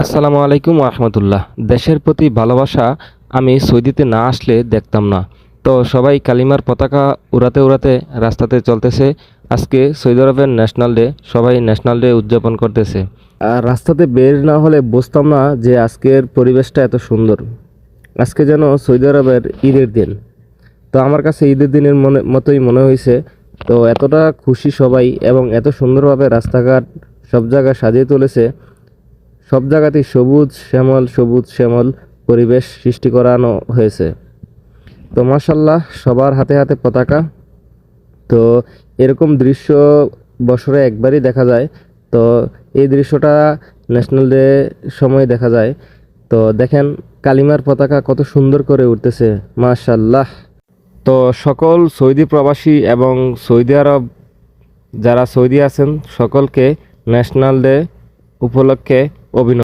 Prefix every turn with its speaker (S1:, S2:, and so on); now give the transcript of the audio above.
S1: আসসালামু আলাইকুম রহমতুল্লাহ। দেশের প্রতি ভালোবাসা আমি সৌদিতে না আসলে দেখতাম না। তো সবাই কালিমার পতাকা উড়াতে উড়াতে রাস্তাতে চলতেছে। আজকে সৌদি আরবের ন্যাশনাল ডে, সবাই ন্যাশনাল ডে উদযাপন করতেছে। আর রাস্তাতে বের না হলে বুঝতাম না যে আজকের পরিবেশটা এত সুন্দর। আজকে যেন সৌদি আরবের ঈদের দিন। তো আমার কাছে ঈদের দিনের মতোই মনে হয়েছে। তো এতটা খুশি সবাই এবং এত সুন্দরভাবে রাস্তাঘাট সব জায়গায় সাজিয়ে তুলেছে। সব জায়গাতেই সবুজ শ্যামল পরিবেশ সৃষ্টি করানো হয়েছে। তো মাশাল্লাহ, সবার হাতে হাতে পতাকা। তো এরকম দৃশ্য বছরে একবারই দেখা যায়। তো এই দৃশ্যটা ন্যাশনাল ডে সময় দেখা যায়। তো দেখেন কালিমার পতাকা কত সুন্দর করে উঠতেছে, মাশাল্লাহ। তো সকল সৌদি প্রবাসী এবং সৌদি আরব যারা সৌদি আছেন সকলকে ন্যাশনাল ডে উপলক্ষে অভিনন্দন।